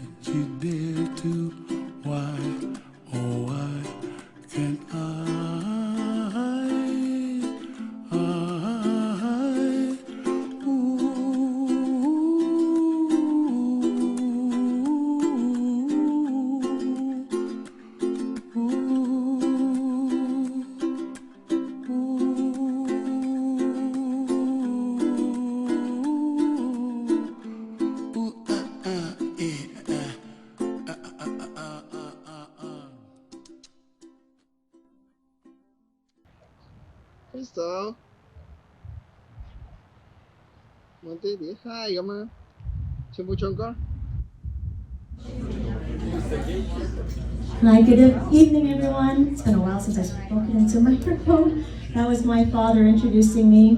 can't you dare to? Why, oh why can't I? Crystal, Monte di hai mà, chồng bố chồng con. Hi, good evening, everyone. It's been a while since I've spoken into a microphone. That was my father introducing me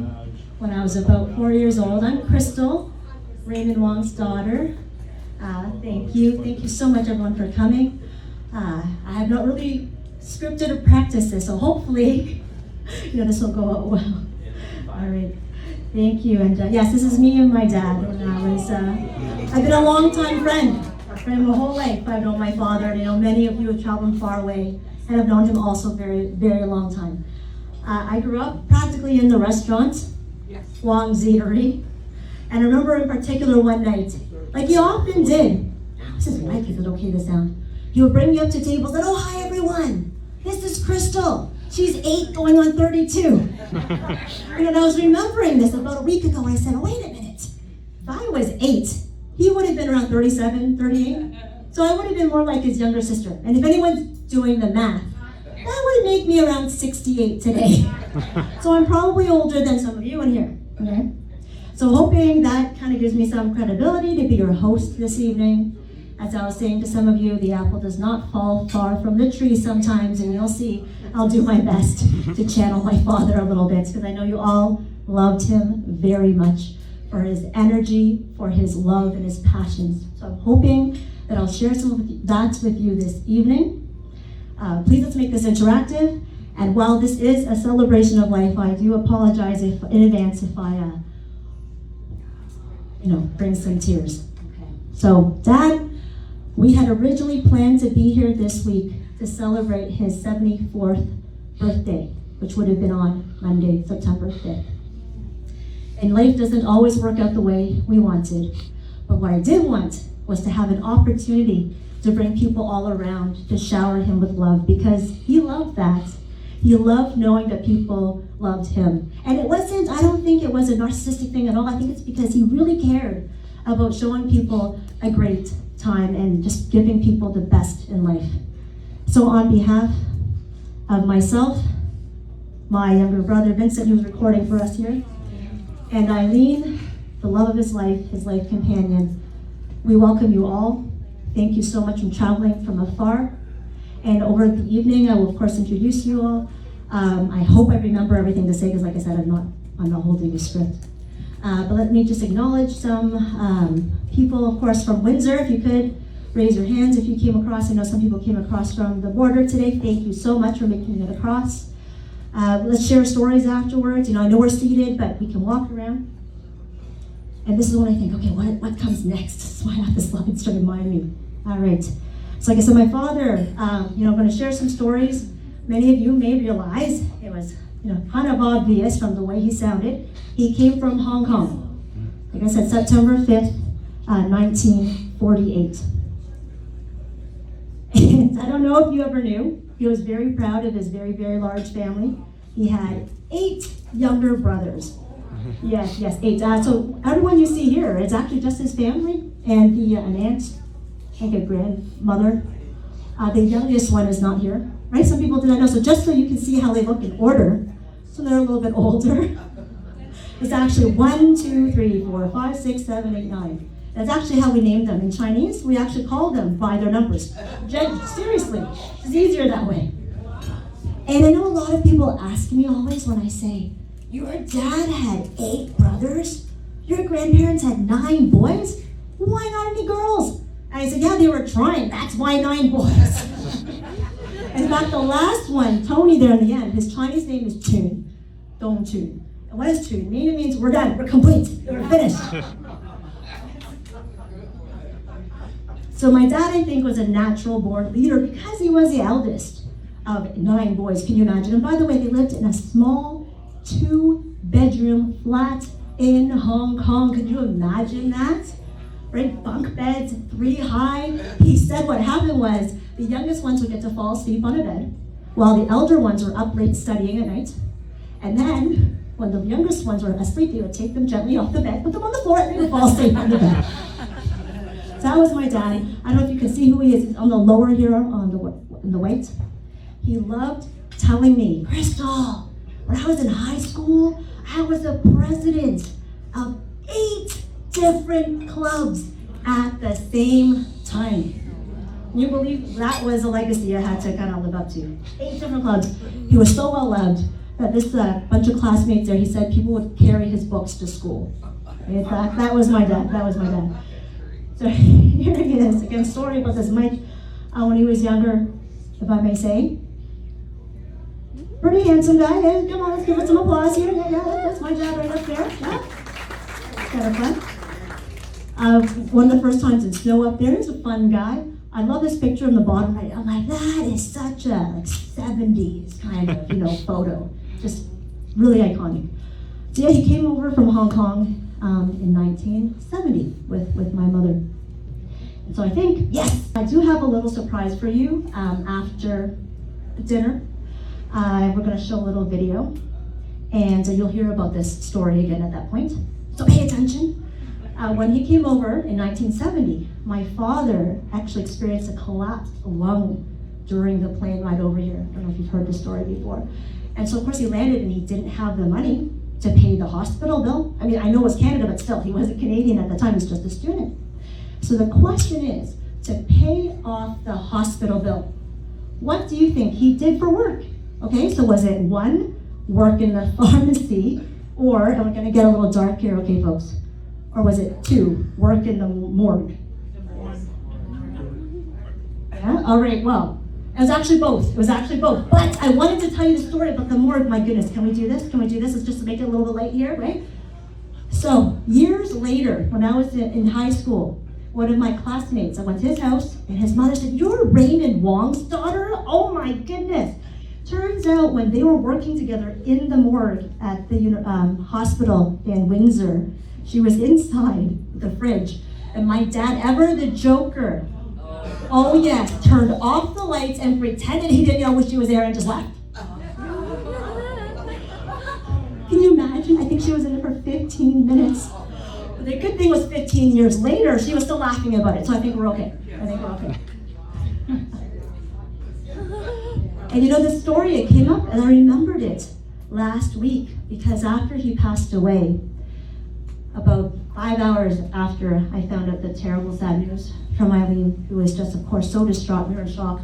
when I was about 4 years old. I'm Crystal, Raymond Wong's daughter. Thank you so much, everyone, for coming. I have not really scripted or practiced this, so hopefully, this will go out well. All right, thank you. And yes, this is me and my dad. And I've been a long-time friend. My whole life. I've known my father, and many of you have traveled far away, and I've known him also very, very long time. I grew up practically in the restaurant, Wong's Eatery, and I remember in particular one night, like he often did. This is mic, is it okay to sound? He would bring me up to tables and, oh, hi everyone, this is Crystal. She's 8 going on 32. And I was remembering this about a week ago, and I said, oh, wait a minute. If I was 8, he would have been around 37, 38. So I would have been more like his younger sister. And if anyone's doing the math, that would make me around 68 today. So I'm probably older than some of you in here, okay? So hoping that kind of gives me some credibility to be your host this evening. As I was saying to some of you, the apple does not fall far from the tree sometimes, and you'll see I'll do my best to channel my father a little bit, because I know you all loved him very much for his energy, for his love and his passions. So I'm hoping that I'll share some of that with you this evening. Please let's make this interactive. And while this is a celebration of life, I do apologize in advance if I, bring some tears. Okay. So, Dad, we had originally planned to be here this week to celebrate his 74th birthday, which would have been on Monday, September 5th. And life doesn't always work out the way we wanted. But what I did want was to have an opportunity to bring people all around to shower him with love, because he loved that. He loved knowing that people loved him. And I don't think it was a narcissistic thing at all. I think it's because he really cared about showing people a great time and just giving people the best in life. So on behalf of myself, my younger brother Vincent, who's recording for us here, and Eileen, the love of his life companion, we welcome you all. Thank you so much for traveling from afar. And over the evening, I will of course introduce you all. I hope I remember everything to say, because like I said, I'm not holding a script. But let me just acknowledge some people, of course, from Windsor. If you could raise your hands if you came across. I know some people came across from the border today. Thank you so much for making it across. Let's share stories afterwards. I know we're seated, but we can walk around. And this is when I think, okay, what comes next? So I have the slides to remind me. All right. So like I said, my father, I'm going to share some stories. Many of you may realize it was, kind of obvious from the way he sounded. He came from Hong Kong. Like I said, September 5th, 1948. And I don't know if you ever knew, he was very proud of his very, very large family. He had 8 younger brothers. Yes, 8. So everyone you see here, it's actually just his family and an aunt, I think a grandmother. The youngest one is not here, right? Some people did not know. So just so you can see how they look in order, so they're a little bit older. It's actually 1, 2, 3, 4, 5, 6, 7, 8, 9. That's actually how we named them. In Chinese, we actually call them by their numbers. Seriously, it's easier that way. And I know a lot of people ask me always when I say, your dad had 8 brothers? Your grandparents had 9 boys? Why not any girls? And I said, yeah, they were trying. That's why 9 boys. In fact, the last one, Tony there in the end, his Chinese name is Chun, Dong Chun. And what is Chun? It means we're done, we're complete, we're finished. So my dad, I think, was a natural born leader because he was the eldest of 9 boys. Can you imagine? And by the way, they lived in a small 2-bedroom flat in Hong Kong. Could you imagine that? Right? Bunk beds, 3 high. He said what happened was the youngest ones would get to fall asleep on a bed while the elder ones were up late studying at night. And then when the youngest ones were asleep, they would take them gently off the bed, put them on the floor, and they would fall asleep on the bed. So that was my dad. I don't know if you can see who he is. He's on the lower here, on the white. He loved telling me, Crystal, when I was in high school, I was the president of 8 different clubs at the same time. Can you believe that was a legacy I had to kind of live up to? 8 different clubs. He was so well loved that this bunch of classmates there, he said people would carry his books to school. In fact, that was my dad. That was my dad. So here he is. Again, sorry about this Mike. When he was younger, if I may say. Pretty handsome guy. Hey, come on, let's give it some applause here. Yeah, that's my dad right up there. Yeah. Kind of fun. One of the first times in snow up there. He's a fun guy. I love this picture on the bottom right. I'm like, that is such a 70s kind of, photo. Just really iconic. So yeah, he came over from Hong Kong in 1970 with my mother. And so I think, yes, I do have a little surprise for you after the dinner. We're going to show a little video, and you'll hear about this story again at that point. So pay attention. When he came over in 1970, my father actually experienced a collapsed lung during the plane ride over here. I don't know if you've heard the story before. And so of course he landed and he didn't have the money to pay the hospital bill. I mean, I know it was Canada, but still, he wasn't Canadian at the time, he was just a student. So the question is, to pay off the hospital bill, what do you think he did for work? Okay, so was it 1, work in the pharmacy, or, and we're gonna get a little dark here, okay folks, or was it 2, work in the morgue? Yeah, all right, well, it was actually both. But I wanted to tell you the story about the morgue. My goodness, can we do this? It's just to make it a little bit light here, right? So years later, when I was in high school, one of my classmates, I went to his house, and his mother said, "You're Raymond Wong's daughter? Oh my goodness." Turns out when they were working together in the morgue at the hospital in Windsor, she was inside the fridge, and my dad, ever the joker, oh yes, turned off the lights and pretended he didn't know she was there and just left. Can you imagine? I think she was in there for 15 minutes. But the good thing was 15 years later, she was still laughing about it, so I think we're okay. And this story, it came up, and I remembered it last week, because after he passed away, about 5 hours after I found out the terrible sad news from Eileen, who was just, of course, so distraught, we were in shock.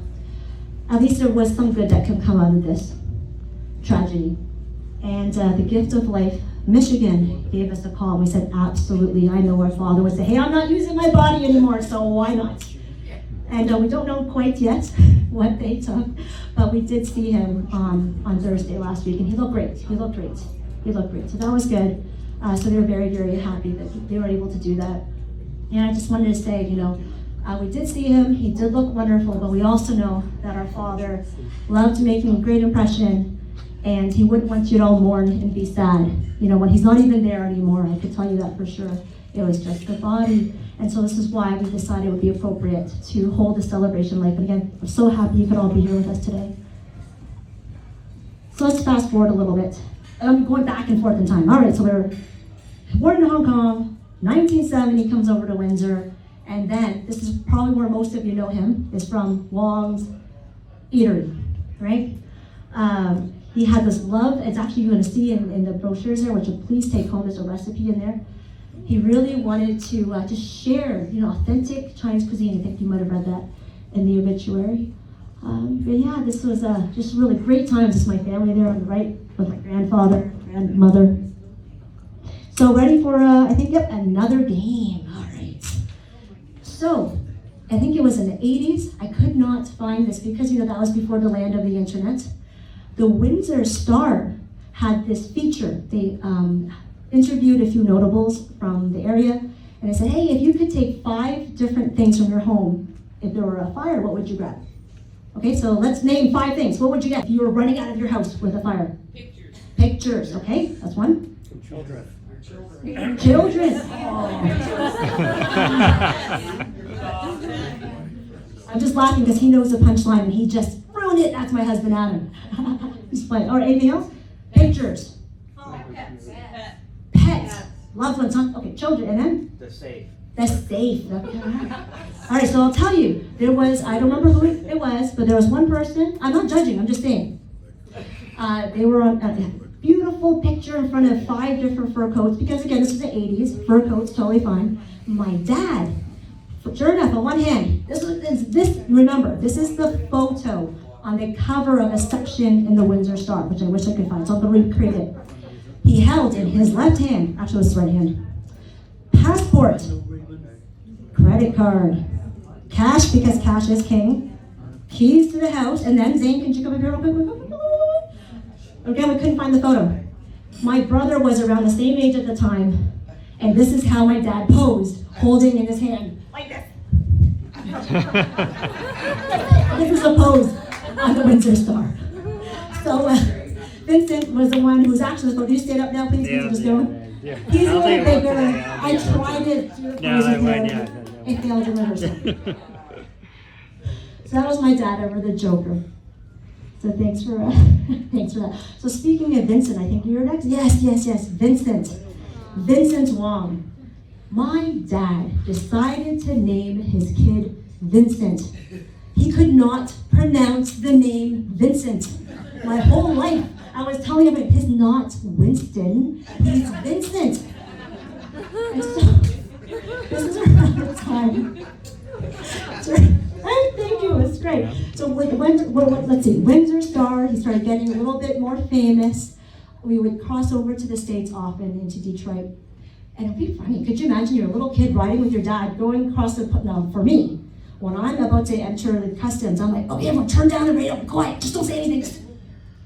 At least there was some good that could come out of this tragedy. And the Gift of Life Michigan gave us a call, and we said, absolutely, I know our father would say, hey, I'm not using my body anymore, so why not? And we don't know quite yet what they took, but we did see him on Thursday last week, and he looked great. So that was good. So they were very, very happy that they were able to do that. And I just wanted to say, we did see him, he did look wonderful, but we also know that our father loved making a great impression, and he wouldn't want you to all mourn and be sad. When he's not even there anymore, I could tell you that for sure. It was just the body. And so this is why we decided it would be appropriate to hold a celebration like. And again, we're so happy you could all be here with us today. So let's fast forward a little bit. I'm going back and forth in time. All right, so we were born in Hong Kong, 1970, comes over to Windsor, and then, this is probably where most of you know him, is from Wong's Eatery, right? He had this love, it's actually you're going to see in the brochures there, which you'll please take home, there's a recipe in there. He really wanted to just share, authentic Chinese cuisine. I think you might have read that in the obituary. But yeah, this was just really great times. This is my family there on the right with my grandfather, grandmother. So ready for, I think, yep, another game. All right. So, I think it was in the 80s. I could not find this because, that was before the land of the internet. The Windsor Star had this feature. They interviewed a few notables from the area, And I said, hey, if you could take 5 different things from your home, if there were a fire, what would you grab? Okay, so let's name 5 things. What would you get if you were running out of your house with a fire? Pictures. Pictures, okay, that's one. Children. Children. I'm just laughing because he knows the punchline and he just ruined it. That's my husband, Adam. He's playing. All right, anything else? Pictures. Pets. Loved ones, huh? Okay, children, and then? The safe. The safe. Okay. All right, so I'll tell you. There was, I don't remember who it was, but there was one person. I'm not judging, I'm just saying. They were on a beautiful picture in front of 5 different fur coats, because again, this was the 80s. Fur coats, totally fine. My dad, sure enough, on one hand, remember, this is the photo on the cover of a section in the Windsor Star, which I wish I could find, so I'm going to recreate it. He held in his left hand, actually it was his right hand, passport, credit card, cash because cash is king, keys to the house, and then Zane, can you come up here real quick? Again, we couldn't find the photo. My brother was around the same age at the time, and this is how my dad posed, holding in his hand, like this. This is a pose on the Windsor Star. So Vincent was the one who's actually, so do you stand up now, please? Yeah, Just go. yeah. He's a I'll little take bigger. it. I tried it. It failed in rehearsal. So that was my dad over the Joker. So thanks for that. So speaking of Vincent, I think you're next. Yes, Vincent. Vincent Wong. My dad decided to name his kid Vincent. He could not pronounce the name Vincent. My whole life, I was telling him it's not Winston, he's Vincent. And so, this is around the time. Thank you, it's great. So let's see, Windsor Star, he started getting a little bit more famous. We would cross over to the States often, into Detroit. And it'd be funny, could you imagine you're a little kid riding with your dad, going across now for me, when I'm about to enter the customs, I'm like, okay, everyone turn down the radio, be quiet, just don't say anything, just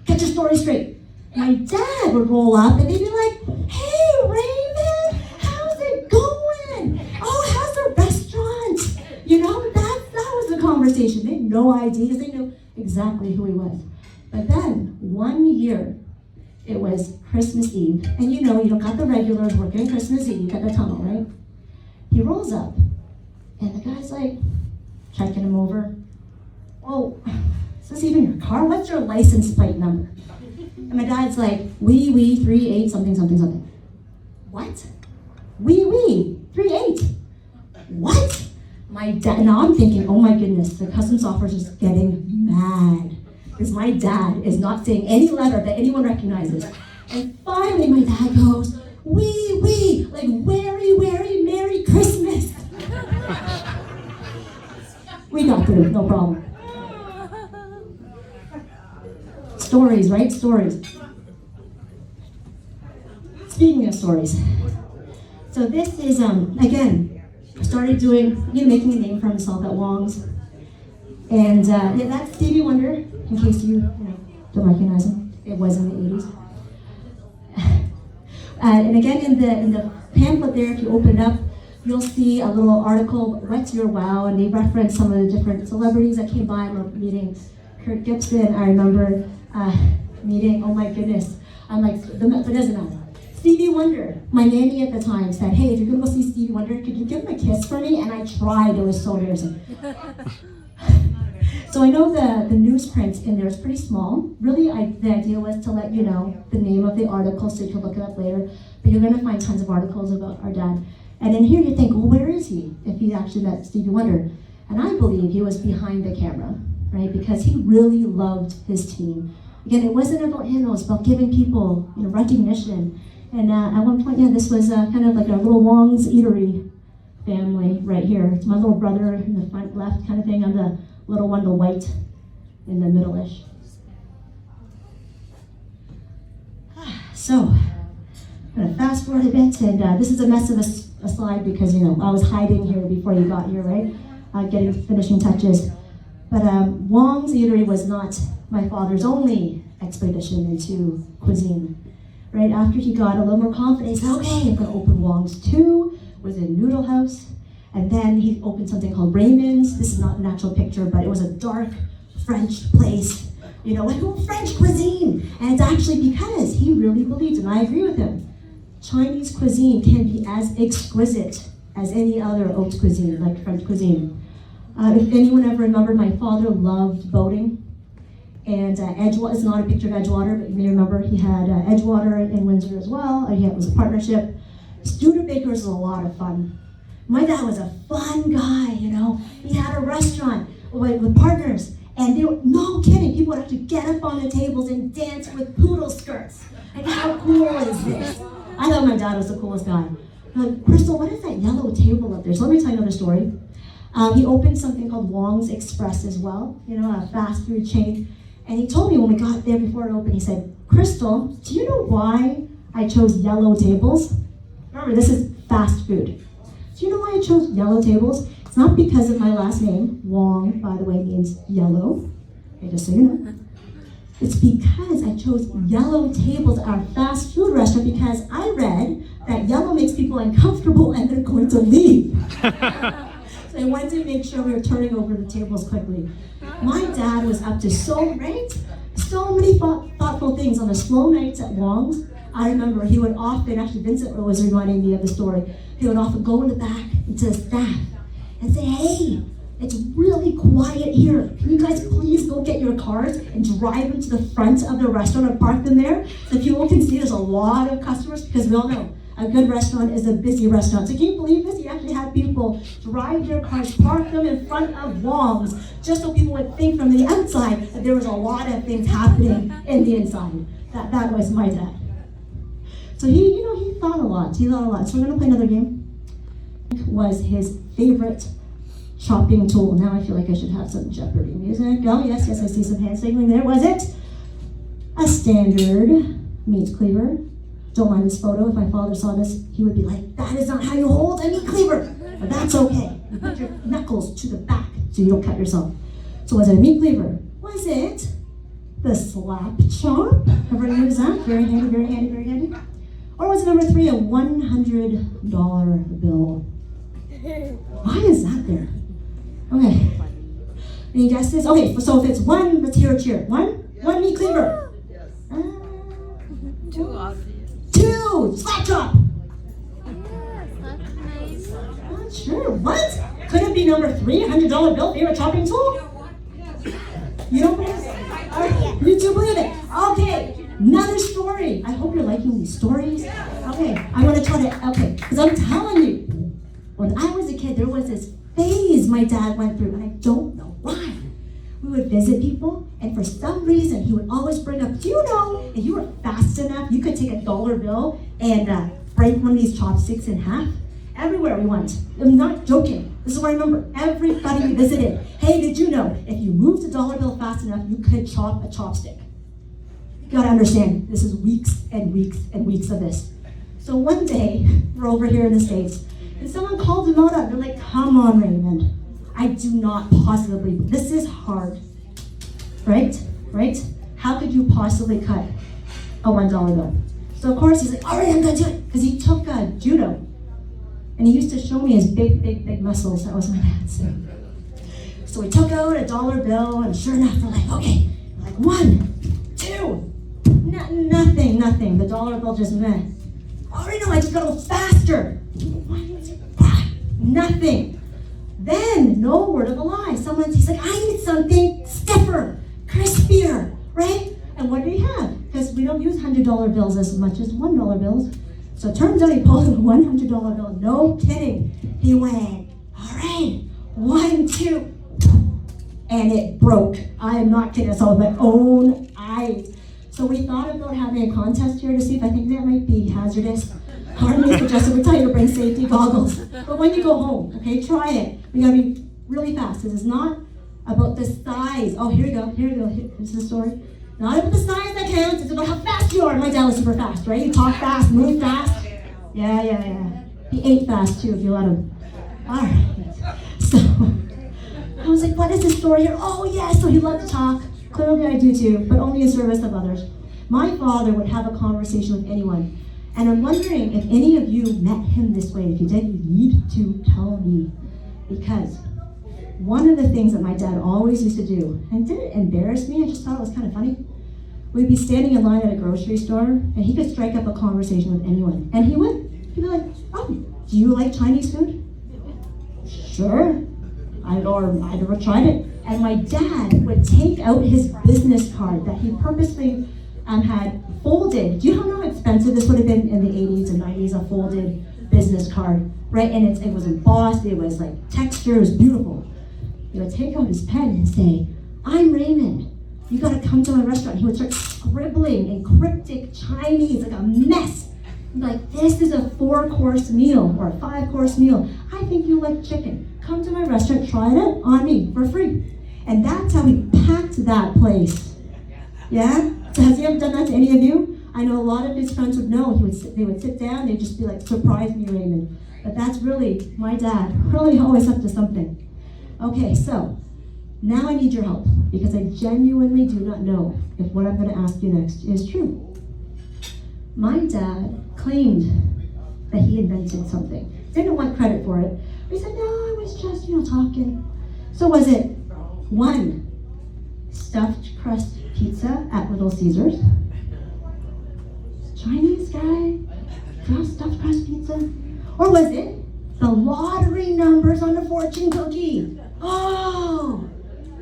get your story straight. My dad would roll up and they'd be like, hey, Raymond, how's it going? Oh, how's the restaurant? You know, that was the conversation. They had no idea because they knew exactly who he was. But then, one year, it was Christmas Eve. And you know, you don't got the regulars working Christmas Eve, you got the tunnel, right? He rolls up, and the guy's like, checking him over. Oh, is this even your car? What's your license plate number? And my dad's like, wee 38 something. What? Wee 38. What? My dad, now I'm thinking, oh my goodness, the customs officer is getting mad. Because my dad is not saying any letter that anyone recognizes. And finally my dad goes, wee, like very Merry Christmas. We got through, no problem. Stories, right? Stories. Speaking of stories. So this is, again, started doing, making a name for himself at Wong's. And that's Stevie Wonder, in case you don't recognize him. It was in the 80s. And again, in the pamphlet there, if you open it up, you'll see a little article, What's Your Wow? And they reference some of the different celebrities that came by. I remember meeting Kurt Gibson. I remember meeting, oh my goodness, I'm like, it doesn't matter. Stevie Wonder. My nanny at the time said, hey, if you're gonna go see Stevie Wonder, could you give him a kiss for me? And I tried, it was so embarrassing. So I know the newsprint in there is pretty small. Really, the idea was to let you know the name of the article so you can look it up later. But you're gonna find tons of articles about our dad. And in here you think, well, where is he? If he actually met Stevie Wonder. And I believe he was behind the camera, right? Because he really loved his team. Again, it wasn't about him, it was about giving people recognition. And at one point, this was kind of like a little Wong's Eatery family right here. It's my little brother in the front left kind of thing. I'm the little one, the white in the middle-ish. So, I'm gonna fast forward a bit, and this is a mess of a slide because, I was hiding here before you got here, right? Getting finishing touches. But Wong's Eatery was not my father's only expedition into cuisine. Right after he got a little more confident, he said, okay, I'm gonna open Wong's 2, was in Noodle House, and then he opened something called Raymond's. This is not an actual picture, but it was a dark French place, you know, like French cuisine. And it's actually because he really believed, and I agree with him, Chinese cuisine can be as exquisite as any other haute cuisine, like French cuisine. If anyone ever remembered, my father loved boating. And Edgewater, it's not a picture of Edgewater, but you may remember he had Edgewater in Windsor as well. It was a partnership. Studebaker was a lot of fun. My dad was a fun guy, you know. He had a restaurant with partners. And they were, no kidding, people would have to get up on the tables and dance with poodle skirts. Like, how cool is this? I thought my dad was the coolest guy. Crystal, what is that yellow table up there? So let me tell you another story. He opened something called Wong's Express as well, you know, a fast food chain. And he told me when we got there before it opened, he said, Crystal, do you know why I chose yellow tables? Remember, this is fast food. Do you know why I chose yellow tables? It's not because of my last name. Wong, by the way, means yellow. Okay, just so you know. It's because I chose yellow tables at our fast food restaurant because I read that yellow makes people uncomfortable and they're going to leave. So I wanted to make sure we were turning over the tables quickly. My dad was up to so many thoughtful things on the slow nights at Wong's. I remember he would often, actually Vincent was reminding me of the story, he would often go in the back to the staff and say, hey, it's really quiet here. Can you guys please go get your cars and drive them to the front of the restaurant and park them there so people can see there's a lot of customers, because we all know a good restaurant is a busy restaurant. So can you believe this? He actually had people drive their cars, park them in front of Wong's, just so people would think from the outside that there was a lot of things happening in the inside. That was my dad. So he thought a lot. So we're gonna play another game. Was his favorite chopping tool. Now I feel like I should have some Jeopardy music. Oh yes, I see some hand signaling there. Was it a standard meat cleaver? Don't mind this photo. If my father saw this, he would be like, that is not how you hold a meat cleaver. But that's okay. You put your knuckles to the back so you don't cut yourself. So was it a meat cleaver? Was it the slap chop? Ever use that? Very handy, very handy, very handy. Or was it number 3, a $100 bill? Why is that there? Okay. Any guesses? Okay, so if it's 1, let's hear a cheer. 1? Yes. 1 meat cleaver. Yes. 2 obvious. 2! Slap chop! Yes, that's nice. Not sure. What? Could it be number 3, $100 bill, favorite chopping tool? You don't believe it? You do believe it? Okay. Another story. I hope you're liking these stories. Okay, I want to try to, because I'm telling you, when I was a kid, there was this phase my dad went through, and I don't know why. We would visit people, and for some reason, he would always bring up, do you know, if you were fast enough, you could take a $1 bill and break one of these chopsticks in half? Everywhere we went. I'm not joking. This is what I remember. Everybody we visited. Hey, did you know, if you moved a $1 bill fast enough, you could chop a chopstick? You gotta understand, this is weeks and weeks and weeks of this. So one day, we're over here in the States, and someone called him out. They're like, come on, Raymond. I do not possibly, this is hard. Right? How could you possibly cut a $1 bill? So of course, he's like, all right, I'm gonna do it. Because he took judo. And he used to show me his big muscles. That was my dad's thing. So we took out a $1 bill, and sure enough, we're like, okay, like 1, 2, nothing. The $1 bill just meh. Oh, no, I just gotta go faster. Nothing. Then, no word of a lie. He's like, I need something stiffer, crispier, right? And what did he have? Because we don't use $100 bills as much as $1 bills. So it turns out he pulled a $100 bill. No kidding. He went, all right, 1, 2, and it broke. I am not kidding. I saw with my own eyes. So we thought about having a contest here to see if I think that might be hazardous. Harmony suggested we tell you to bring safety goggles. But when you go home, okay, try it. We gotta be really fast. This is not about the size. Oh, here we go. Here's the story. Not about the size that counts. It's about how fast you are. My dad was super fast, right? He talked fast, moved fast. Yeah. He ate fast too, if you let him. All right. So I was like, what is this story here? Oh, yeah. So he loved to talk. Clearly I do too, but only in service of others. My father would have a conversation with anyone. And I'm wondering if any of you met him this way. If you did, you need to tell me. Because one of the things that my dad always used to do, and didn't embarrass me, I just thought it was kind of funny. We'd be standing in line at a grocery store, and he could strike up a conversation with anyone. And he would. He'd be like, oh, do you like Chinese food? Sure. I never tried it. And my dad would take out his business card that he purposely had folded. Do you know how expensive this would have been in the 80s and 90s, a folded business card, right? And it was embossed, it was like texture, it was beautiful. He would take out his pen and say, I'm Raymond. You gotta come to my restaurant. He would start scribbling in cryptic Chinese, like a mess. Like, this is a 4-course meal or a 5-course meal. I think you like chicken. Come to my restaurant, try it out on me for free. And that's how we packed that place. Yeah? So has he ever done that to any of you? I know a lot of his friends would know. They would sit down, they'd just be like, surprise me, Raymond. But that's really my dad, really always up to something. Okay, so now I need your help because I genuinely do not know if what I'm gonna ask you next is true. My dad claimed that he invented something. Didn't want credit for it. But he said, no, I was just, talking. So was it 1, stuffed crust pizza at Little Caesars? Chinese guy, stuffed crust pizza? Or was it the lottery numbers on the fortune cookie? Oh,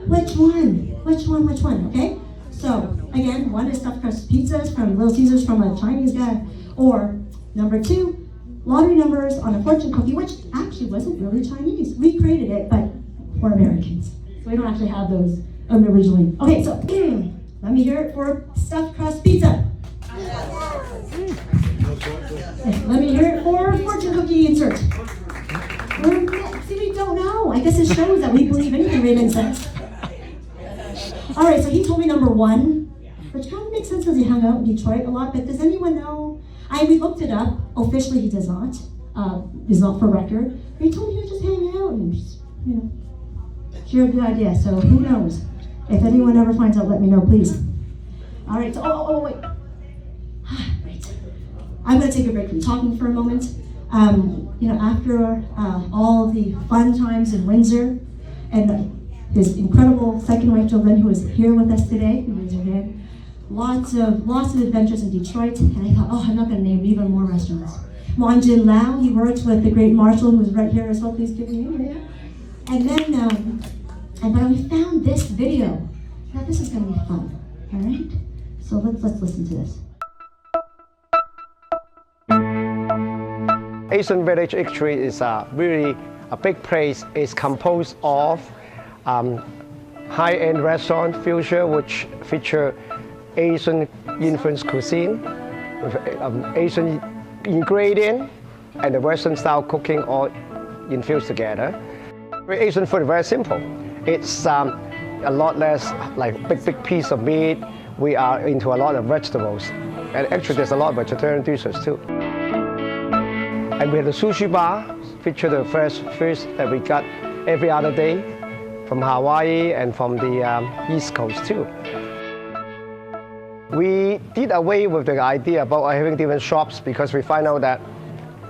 which one? Okay, so again, 1 is stuffed crust pizzas from Little Caesars from a Chinese guy, or number 2, lottery numbers on a fortune cookie, which actually wasn't really Chinese. We created it, but we're Americans, so we don't actually have those originally. Okay, so let me hear it for stuffed crust pizza. Let me hear it for fortune cookie insert. See, we don't know. I guess it shows that we believe anything Raymond says. All right, so he told me number 1, which kind of makes sense because he hung out in Detroit a lot, but does anyone know? We looked it up. Officially, he does not. Is not for record. But he told me to just hang out and just, share a good idea. So who knows? If anyone ever finds out, let me know, please. All right, so, wait. Right. I'm gonna take a break from talking for a moment. After all the fun times in Windsor and his incredible second wife, Jolene, who is here with us today, lots of adventures in Detroit, and I thought, I'm not gonna name even more restaurants. Wanjin Lau, he worked with the great Marshall, who's right here as well, please give me a hand. And then, but we found this video. Now this is gonna be fun, all right? So let's listen to this. Asian Village Eatery is really a big place. It's composed of high-end restaurant fusion, which feature Asian influenced cuisine with Asian ingredient and the Western style cooking all infused together. Asian food is very simple. It's a lot less like big piece of meat. We are into a lot of vegetables, and actually there's a lot of vegetarian dishes too. And we have the sushi bar, feature the fresh fish that we got every other day from Hawaii and from the East Coast too. We did away with the idea about having different shops because we find out that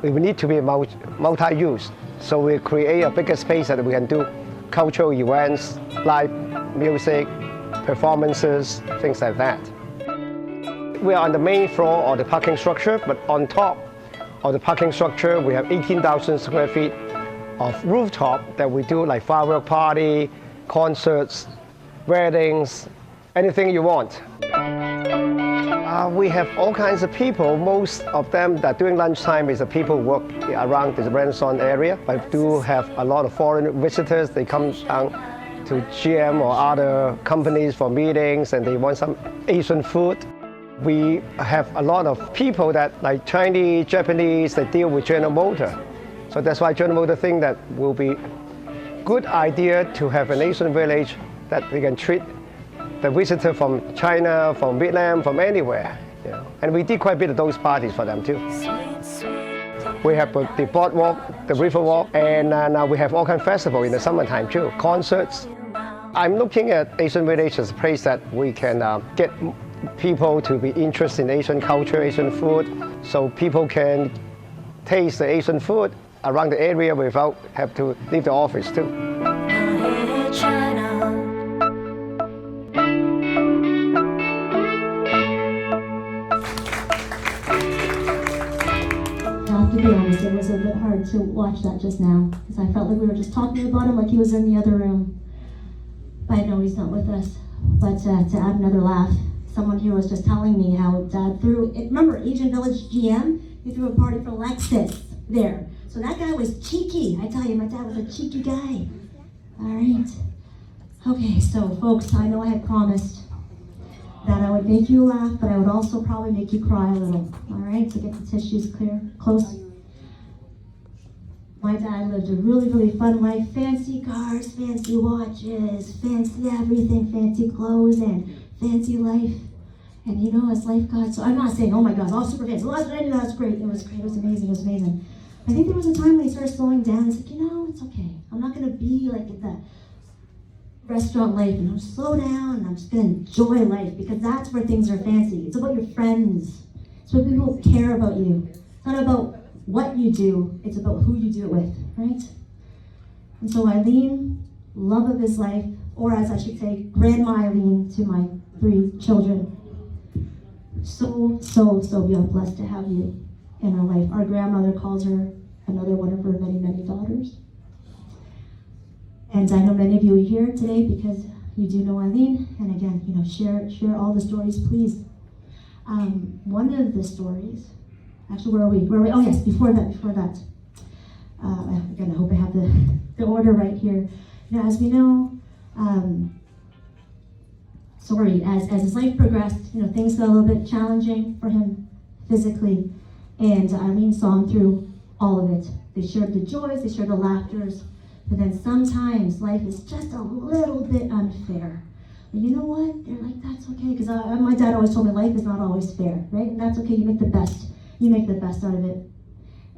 we need to be multi-use. So we create a bigger space that we can do cultural events, live music, performances, things like that. We are on the main floor of the parking structure, but on top of the parking structure, we have 18,000 square feet of rooftop that we do like firework party, concerts, weddings, anything you want. We have all kinds of people. Most of them that during lunchtime is the people who work around the Renaissance area, but do have a lot of foreign visitors. They come down to GM or other companies for meetings and they want some Asian food. We have a lot of people that like Chinese, Japanese, that deal with General Motors. So that's why General Motors think that will be a good idea to have an Asian village that we can treat the visitor from China, from Vietnam, from anywhere. And we did quite a bit of those parties for them too. We have the boardwalk, the river walk, and now we have all kinds of festivals in the summertime too, concerts. I'm looking at Asian Village as a place that we can get people to be interested in Asian culture, Asian food, so people can taste the Asian food around the area without have to leave the office too. To be honest, it was a bit hard to watch that just now because I felt like we were just talking about him like he was in the other room. But I know he's not with us. But to add another laugh, someone here was just telling me how Dad threw, remember Asian Village GM? He threw a party for Lexus there. So that guy was cheeky. I tell you, my dad was a cheeky guy. All right. Okay, so folks, I know I had promised that I would make you laugh, but I would also probably make you cry a little. All right, so get the tissues close. My dad lived a really, really fun life. Fancy cars, fancy watches, fancy everything, fancy clothes, and fancy life. And you know, as life got, so I'm not saying, oh my God, all super fancy. Well, that's great. It was great. It was amazing. It was amazing. I think there was a time when he started slowing down. He's like, you know, it's okay. I'm not going to be like at the restaurant life and I'm slow down and I'm just going to enjoy life because that's where things are fancy. It's about your friends. It's what people care about you. It's not about what you do, it's about who you do it with, right? And so Eileen, love of his life, or as I should say, Grandma Eileen to my 3 children. So we are blessed to have you in our life. Our grandmother calls her another one of her many, many daughters. And I know many of you are here today because you do know Eileen. And again, you know, share all the stories, please. One of the stories, actually, where are we? Oh yes, before that. Again, I hope I have the order right here. Now, as we know, as his life progressed, you know, things got a little bit challenging for him physically, and Eileen saw him through all of it. They shared the joys, they shared the laughters, but then sometimes life is just a little bit unfair. But you know what? They're like, that's okay, because my dad always told me life is not always fair, right? And that's okay, you make the best. You make the best out of it.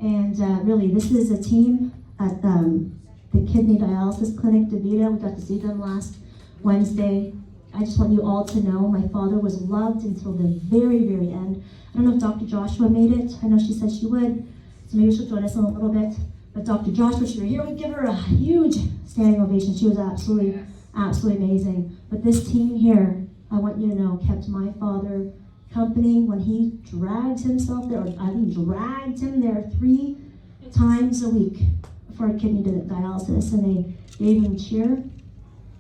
And really, this is a team at the Kidney Dialysis Clinic, DeVita. We got to see them last Wednesday. I just want you all to know my father was loved until the very, very end. I don't know if Dr. Joshua made it. I know she said she would, so maybe she'll join us in a little bit. But Dr. Joshua, if you're here, we'd give her a huge standing ovation. She was absolutely amazing. But this team here, I want you to know, kept my father company when he dragged himself there, or I think dragged him there 3 times a week for kidney dialysis, and they gave him cheer,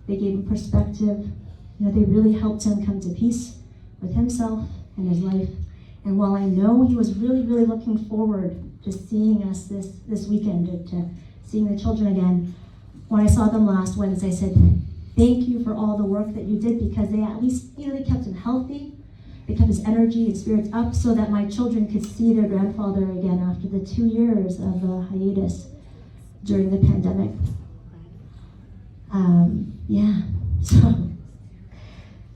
they gave him perspective, you know, they really helped him come to peace with himself and his life. And while I know he was really, really looking forward to seeing us this weekend, to seeing the children again, when I saw them last Wednesday, I said, thank you for all the work that you did, because they at least, you know, they kept him healthy. They kept his energy and spirits up so that my children could see their grandfather again after the 2 years of hiatus during the pandemic.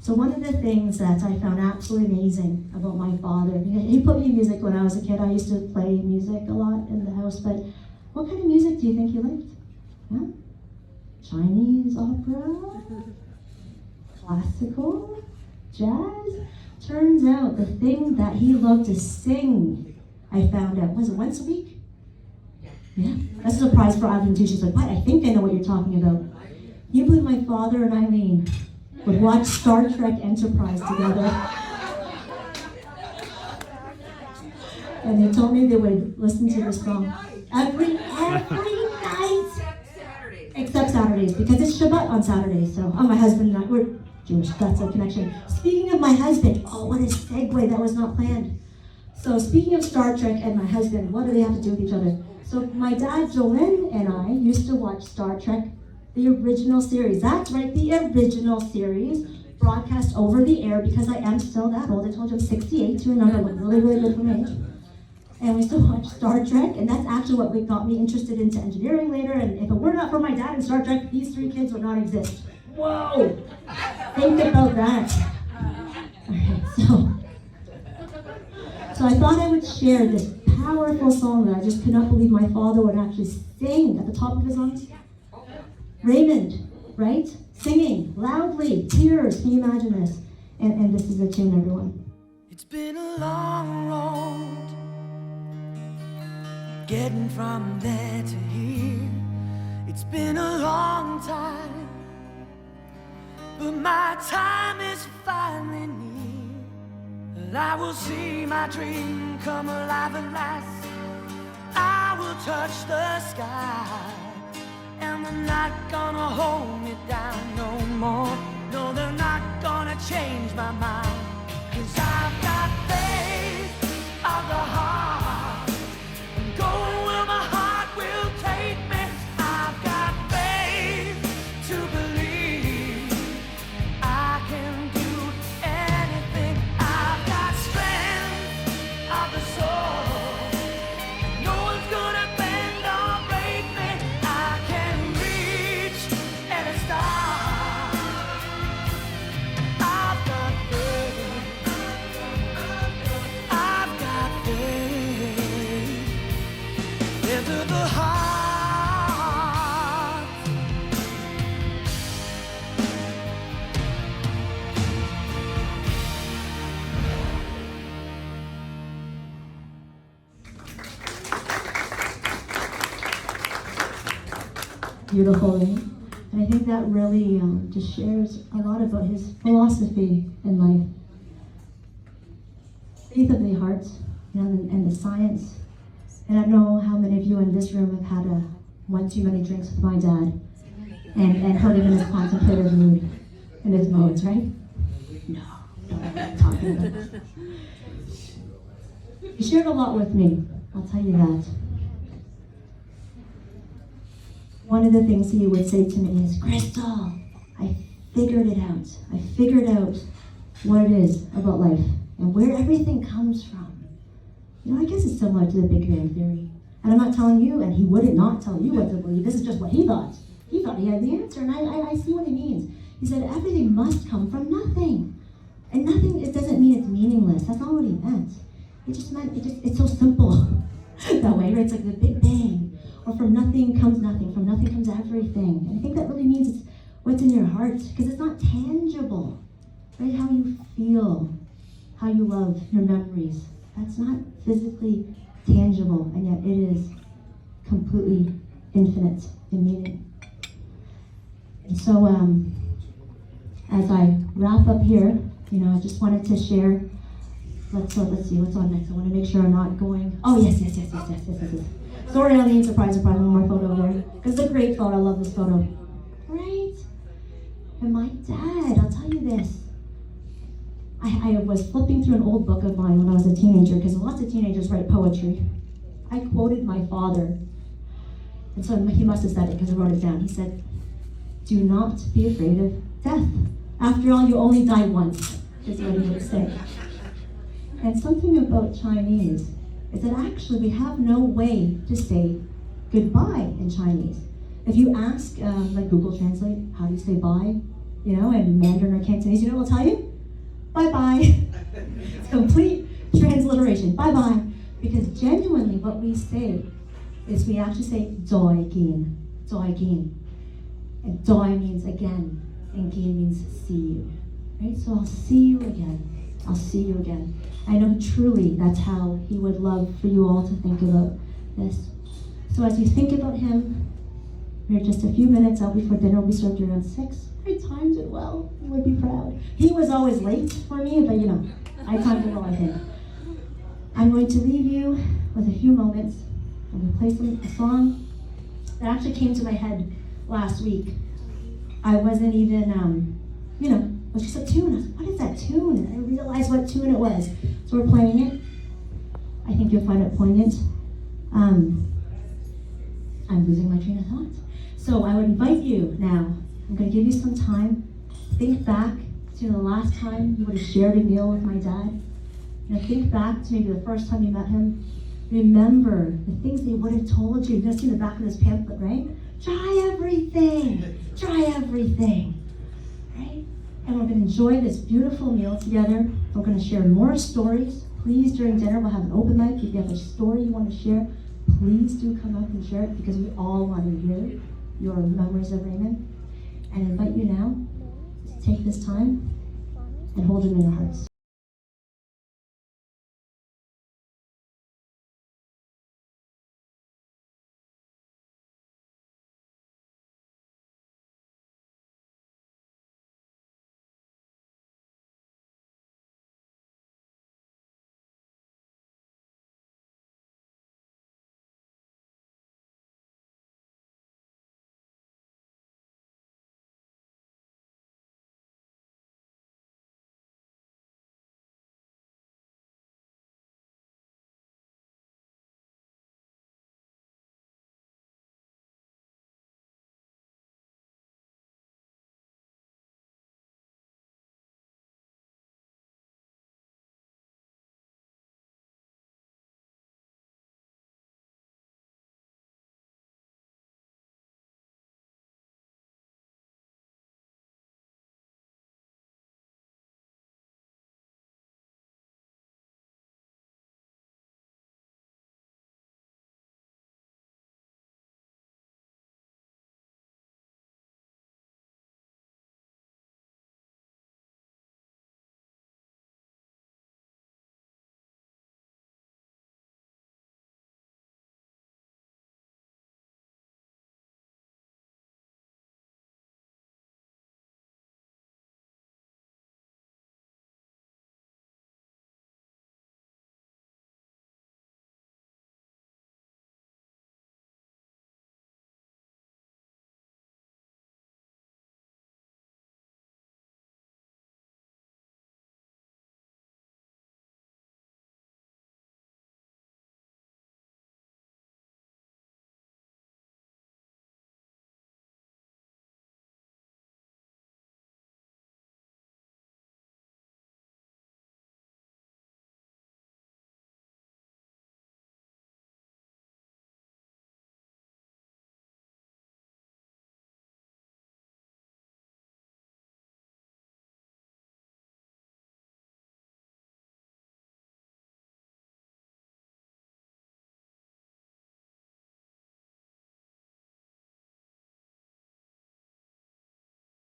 So one of the things that I found absolutely amazing about my father, he put me in music when I was a kid. I used to play music a lot in the house, but what kind of music do you think he liked? Yeah? Chinese opera? Classical? Jazz? Turns out the thing that he loved to sing, I found out, was it once a week? Yeah, that's a surprise for Eileen too. She's like, what? I think I know what you're talking about. You believe my father and Eileen would watch Star Trek Enterprise together. And they told me they would listen to this song every night. Except Saturdays, because it's Shabbat on Saturdays. So, my husband and I, we're Jewish, that's a connection. Speaking of my husband, what a segue, that was not planned. So speaking of Star Trek and my husband, what do they have to do with each other? So my dad, Joanne, and I used to watch Star Trek, the original series. That's right, the original series, broadcast over the air, because I am still that old. I told you I'm 68, to remember, look really, really good for me. And we still watch Star Trek, and that's actually what got me interested into engineering later. And if it were not for my dad and Star Trek, these 3 kids would not exist. Whoa! Think about that. Alright, so I thought I would share this powerful song that I just could not believe my father would actually sing at the top of his lungs. Raymond, right? Singing loudly, tears, can you imagine this? And this is the tune, everyone. It's been a long road getting from there to here. It's been a long time, but my time is finally near. And I will see my dream come alive at last. I will touch the sky, and they're not gonna hold me down no more. No, they're not gonna change my mind, 'cause I've got faith of the heart, and going where my heart will take me. I've got faith to believe I can do anything. I've got strength of the soul, no one's gonna bend or break me. I can reach any star. I've got faith. I've got faith into the heart. Beautiful, right? And I think that really just shares a lot about his philosophy in life. Faith of the heart, you know, and the science. And I don't know how many of you in this room have had one too many drinks with my dad and heard him in his contemplative mood, in his modes, right? No, don't know what I'm talking about. He shared a lot with me, I'll tell you that. One of the things he would say to me is, Crystal, I figured it out. I figured out what it is about life and where everything comes from. You know, I guess it's similar to the Big Bang Theory. And I'm not telling you, and he wouldn't not tell you what to believe. This is just what he thought. He thought he had the answer, and I see what he means. He said everything must come from nothing. And nothing, it doesn't mean it's meaningless. That's not what he meant. It just meant, it's so simple that way, right? It's like the Big Bang. Or from nothing comes everything. And I think that really means it's what's in your heart, because it's not tangible, right? How you feel, how you love, your memories. That's not physically tangible, and yet it is completely infinite in meaning. And so, as I wrap up here, you know, I just wanted to share. Let's see what's on next. I want to make sure I'm not going. Oh yes. Sorry, Eileen, surprise, one more photo there. Because it's a great photo, I love this photo. Right? And my dad, I'll tell you this. I was flipping through an old book of mine when I was a teenager, because lots of teenagers write poetry. I quoted my father. And so he must have said it because I wrote it down. He said, do not be afraid of death. After all, you only die once, is what he would say. And something about Chinese is that actually we have no way to say goodbye in Chinese. If you ask, like Google Translate, how do you say bye? You know, in Mandarin or Cantonese, you know what I'll tell you? Bye-bye. It's complete transliteration, bye-bye. Because genuinely what we say is we actually say zoi gin. And doi means again, and gin means see you. Right? So I'll see you again. I'll see you again. I know truly that's how he would love for you all to think about this. So as you think about him, we're just a few minutes out before dinner will be served around 6. I timed it well. You would be proud. He was always late for me, but you know, I timed it well, I think. I'm going to leave you with a few moments. I'm going to play a song that actually came to my head last week. I wasn't even, you know, it was just a tune. I was like, what is that tune? And I realized what tune it was. So we're playing it. I think you'll find it poignant. I'm losing my train of thought. So I would invite you now. I'm going to give you some time. Think back to the last time you would have shared a meal with my dad. You know, think back to maybe the first time you met him. Remember the things that he would have told you. You're going to see in the back of this pamphlet, right? Try everything. Right? And we're going to enjoy this beautiful meal together. We're going to share more stories. Please, during dinner, we'll have an open mic. If you have a story you want to share, please do come up and share it, because we all want to hear your memories of Raymond. And I invite you now to take this time and hold them in your hearts.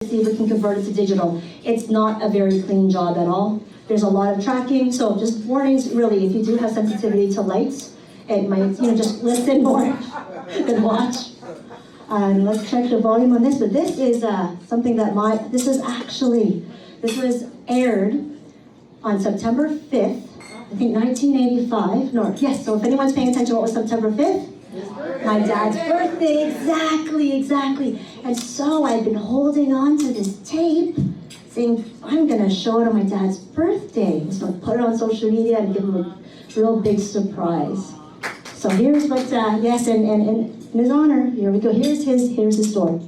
See if we can convert it to digital. It's not a very clean job at all. There's a lot of tracking, so just warnings, really, if you do have sensitivity to lights, it might, just listen more than watch. And let's check the volume on this, but this is something that this was aired on September 5th, I think 1985. No, yes, so if anyone's paying attention, what was September 5th? My dad's birthday, exactly. And so I've been holding on to this tape, saying, I'm gonna show it on my dad's birthday. So I'll put it on social media and give him a real big surprise. So here's what, yes, and in his honor, here we go, here's his story.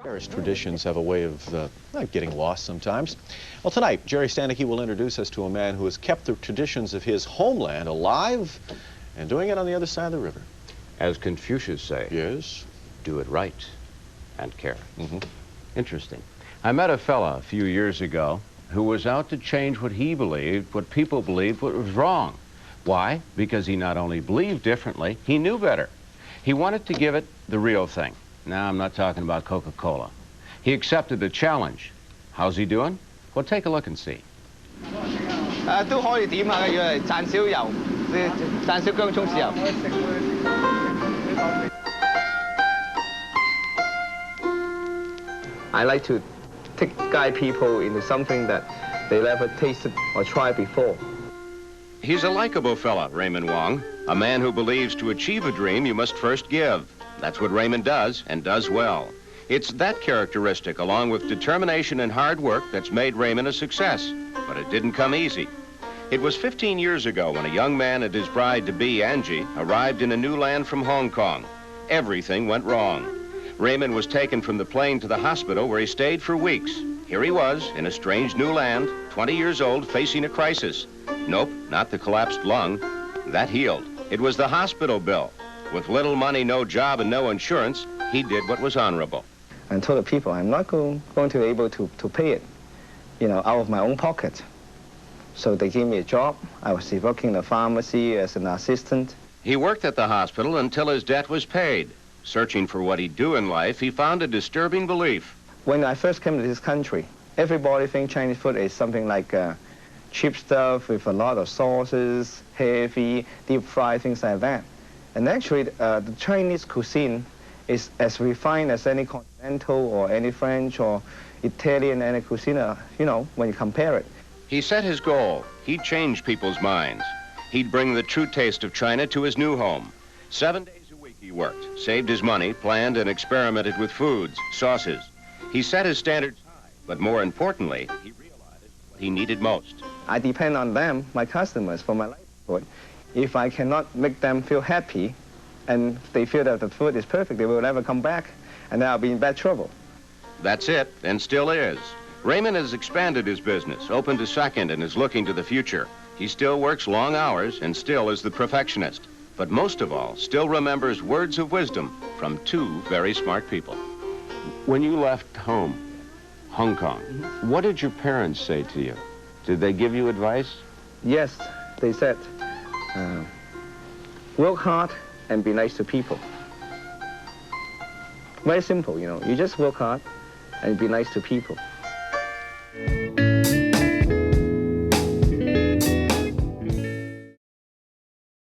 Irish traditions have a way of getting lost sometimes. Well, tonight, Jerry Stanicky will introduce us to a man who has kept the traditions of his homeland alive and doing it on the other side of the river. As Confucius say, yes, do it right and care. Mm-hmm. Interesting. I met a fella a few years ago who was out to change what he believed, what people believed, what was wrong. Why? Because he not only believed differently, he knew better. He wanted to give it the real thing. Now, I'm not talking about Coca-Cola. He accepted the challenge. How's he doing? Well, take a look and see. I like to guide people into something that they never tasted or tried before. He's a likable fella, Raymond Wong, a man who believes to achieve a dream you must first give. That's what Raymond does, and does well. It's that characteristic, along with determination and hard work, that's made Raymond a success. But it didn't come easy. It was 15 years ago when a young man and his bride-to-be, Angie, arrived in a new land from Hong Kong. Everything went wrong. Raymond was taken from the plane to the hospital where he stayed for weeks. Here he was, in a strange new land, 20 years old, facing a crisis. Nope, not the collapsed lung. That healed. It was the hospital bill. With little money, no job, and no insurance, he did what was honorable. I told the people I'm not going to be able to pay it, out of my own pocket. So they gave me a job. I was working in the pharmacy as an assistant. He worked at the hospital until his debt was paid. Searching for what he'd do in life, he found a disturbing belief. When I first came to this country, everybody thinks Chinese food is something like cheap stuff with a lot of sauces, heavy, deep fried, things like that. And actually, the Chinese cuisine is as refined as any continental or any French or Italian, any cuisine, when you compare it. He set his goal. He'd change people's minds. He'd bring the true taste of China to his new home. 7 days a week he worked, saved his money, planned and experimented with foods, sauces. He set his standards high, but more importantly, he realized what he needed most. I depend on them, my customers, for my livelihood. If I cannot make them feel happy and they feel that the food is perfect, they will never come back, and then I'll be in bad trouble. That's it, and still is. Raymond has expanded his business, opened a second, and is looking to the future. He still works long hours and still is the perfectionist. But most of all, still remembers words of wisdom from two very smart people. When you left home, Hong Kong, what did your parents say to you? Did they give you advice? Yes, they said, work hard and be nice to people. Very simple, you just work hard and be nice to people.